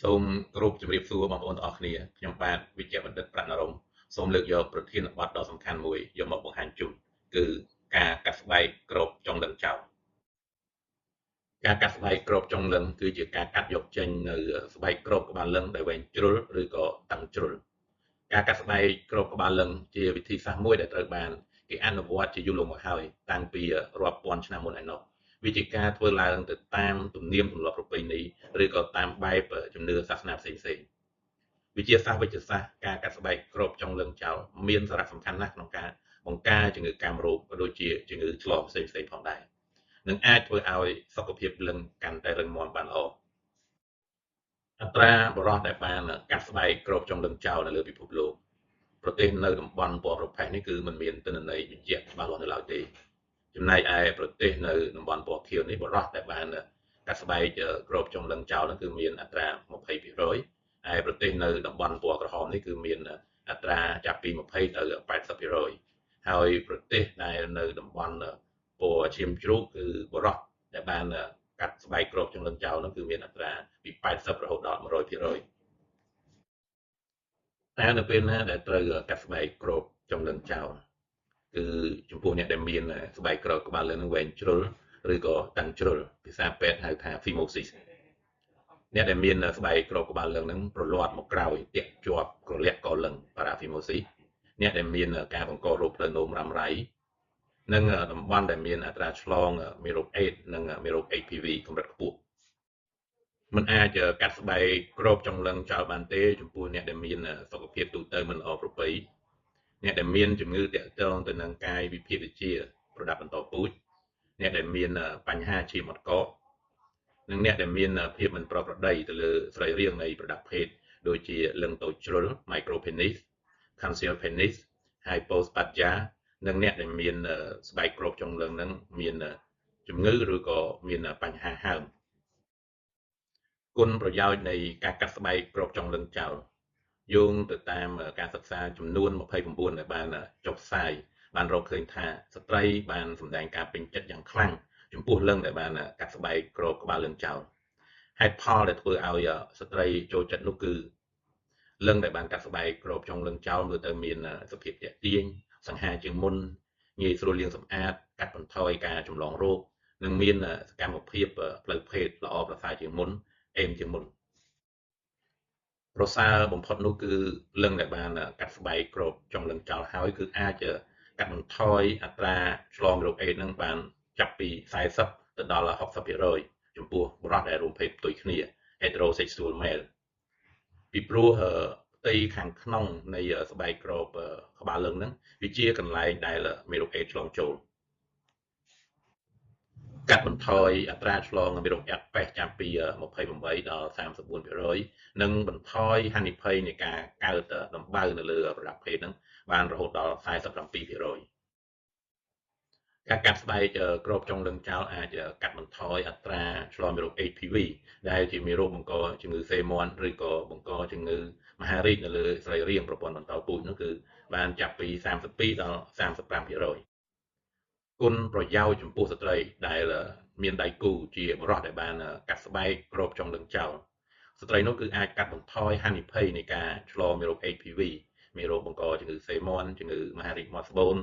សូមគោរពជម្រាបសួរបងប្អូនទាំងអស់គ្នាខ្ញុំបាទវិជ្ជបណ្ឌិតប្រាក់នរមសូមលើកយកប្រធានបទដ៏សំខាន់មួយយកមកបង្ហាញជូនគឺការកាត់ស្បែកគ្របចុងលឹងចោលការកាត់ស្បែកគ្របចុងលឹងគឺជាការកាត់យកចេញនៅស្បែកគ្របក្បាលលឹងដែលវែងជ្រុលឬក៏តឹងជ្រុលការកាត់ស្បែកគ្របក្បាលលឹងជាវិធីសាស្ត្រមួយដែលត្រូវបានគេអនុវត្តជាយូរលង់មកហើយតាំងពីរាប់ពាន់ឆ្នាំមុនឯណោះវាជាការធ្វើឡើងទៅតាមទំនៀមទម្លាប់ប្រពៃណីឬក៏តាមបែបជំនឿសាសនាផ្សេងៗវិទ្យាសាស្ត្រវេជ្ជសាស្ត្រការកាត់ស្បែកគ្របចុងលឹងចោលមានសារៈសំខាន់ណាស់ក្នុងការបង្ការជំងឺកាមរោគក៏ដូចជាជំងឺឆ្លងផ្សេងៗផងដែរនិងអាចធ្វើឲ្យសុខភាពលឹងកាន់តែរឹងមាំបានល្អអត្រាបរិសុទ្ធដែលបានកាត់ស្បែកគ្របចុងលឹងចោលនៅលើពិភពលោកប្រទេសនៅតំបន់ពណ៌ប្រផេះនេះគឺมันមានទិន្នន័យបញ្ជាក់ច្បាស់លាស់នៅឡើយទេចំណែកឯប្រទេសនៅតំបន់ពណ៌ខៀវនេះបរិសុទ្ធដែលបានកាត់ស្បែកគ្របចុងលឹងចោលនោះគឺមានអត្រា 20% ហើយប្រទេសនៅតំបន់ពណ៌ក្រហមនេះគឺមានអត្រាចាប់ពី20ទៅ 80% ហើយប្រទេសដែលនៅតំបន់ពណ៌ឈាមជ្រូកគឺបរិសុទ្ធដែលបានកាត់ស្បែកគ្របចុងលឹងចោលនោះគឺមានអត្រាពី80រហូតដល់ 100%តែនៅពេលណាដែលត្រូវកាត់ស្បែកគ្របចុងលឹងចោលគឺចំពោះអ្នកដែលមានស្បែកគ្របក្បាលលឹងនឹងវែងជ្រុលឬក៏តឹងជ្រុលភាសាពេទ្យហៅថា phimosis អ្នកដែលមានស្បែកគ្របក្បាលលឹងនឹងប្រលាត់មកក្រោយទាក់ជាប់ក្រលាក់កលឹង paraphimosis អ្នកដែលមានការបង្ករោគផ្លូវនោមរ៉ាំរ៉ៃនិងតំបន់ដែលមានអត្រាឆ្លងមេរោគអេដស៍និងមេរោគ HPV កម្រិតខ្ពស់มันអាចកាត់ស្បែកគ្របចុងលឹងចោលបានទេចំពោះអ្នកដែលមានសុខភាពទូទៅមិនល្អប្រពៃអ្នកដែលមានជំងឺទាក់ទងទៅនឹងកាយវិភាគវិទ្យាប្រដាប់បន្តពូជអ្នកដែលមានបញ្ហាឈាមអត់កកនិងអ្នកដែលមានភាពមិនប្រក្រតីទៅលើស្រីរាង្គនៃប្រដាប់ភេទដូចជាលឹងតូចជ្រុល micropenis cancel penis hyposphagia និងអ្នកដែលមានស្បែកគ្របចុងលឹងនឹងមានជំងឺឬក៏មានបញ្ហាហើមគុណប្រយោជន៍នៃការកាត់ស្បែកគ្របចុងលឹងចោលយោងទៅតាមការសិក្សាចំនួន29ដែលបានចុះផ្សាយបានរកឃើញថាស្ត្រីបានសម្ដែងការពេញចិត្តយ៉ាងខ្លាំងចំពោះលឹងដែលបានកាត់ស្បែកគ្របក្បាលលឹងចោលហេតុផលដែលធ្វើឲ្យស្ត្រីចូលចិត្តនោះគឺលឹងដែលបានកាត់ស្បែកគ្របចុងលឹងចោលមើលទៅមានសភាពទាក់ទាញសង្ហាជាងមុនងាយស្រួលលាងសម្អាតកាត់បន្ថយការចម្លងរោគនិងមានសកម្មភាពផ្លូវភេទល្អប្រសើរជាងមុនអេមជាងមុនប្រសើរបំផុតនោះគឺលឹងដែលបានកាត់ស្បែកគ្របចុងលឹងចោលហើយគឺអាចកាត់បន្ថយអត្រាឆ្លងរោគអេដស៍នឹងបានចាប់ពី40ទៅដល់ 60% ចំពោះបុរសដែលរួមភេទផ្ទុយគ្នា heterosexual male ពីព្រោះផ្ទៃខាងក្នុងនៃស្បែកគ្របក្បាលលឹងហ្នឹងវាជាកន្លែងដែលមេរោគអេដស៍ឆ្លងចូលកាត់បន្ថយអត្រាឆ្លងមេរោគអេដស៍ចាប់ពី28ដល់ 34% និងបន្ថយហានិភ័យនៃការកើតដំបៅនៅលើប្រដាប់ភេទហ្នឹងបានរហូតដល់ 47%ការកាត់ស្បែកគ្របចុងលឹងចោលអាចកាត់បន្ថយអត្រាឆ្លងមេរោគ HPV ដែលជាមេរោគបង្កជំងឺសេមាន់ឬក៏បង្កជំងឺមហារីកនៅលើសរីរាង្គប្រព័ន្ធបន្តពូជនោះគឺបានចាប់ពី32ដល់ 35%គុណប្រយោជន៍ចំពោះស្ត្រីដែលមានដៃគូជាបុរសដែលបានកាត់ស្បែកគ្របចុងលឹងចោលស្ត្រីនោះគឺអាចកាត់បន្ថយហានិភ័យនៃការឆ្លងមេរោគ HPV មេរោគបង្កជំងឺសេមាន់ជំងឺមហារីកមាត់ស្បូន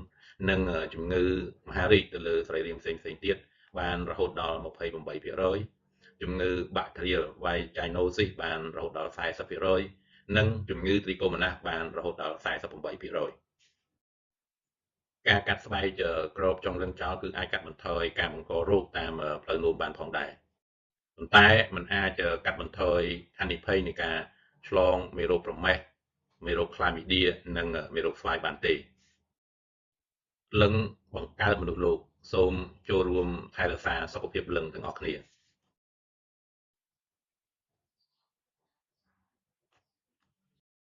និងជំងឺមហារីកទៅលើសរីរាង្គផ្សេងៗទៀតបានរហូតដល់ 28% ជំងឺ Bacterial vaginosis បានរហូតដល់ 40% និងជំងឺ Trichomonas បានរហូตដល់ 48%ការកាត់ស្បែកគ្របចុងលឹងចោលគឺអាចកាត់បន្ថយការបង្ករោគតាមផ្លូវនោមបានផងដែរប៉ុន្តែมันអាចកាត់បន្ថយហានិភ័យនៃការឆ្លងមេរោគប្រមេះមេរោគ Chlamydia និងមេរោគស្វាយបានទេលឹងបង្កើតមនុស្សលោកសូមចូលរួមថែរក្សាសុខភាពលឹងទាំងអស់គ្នា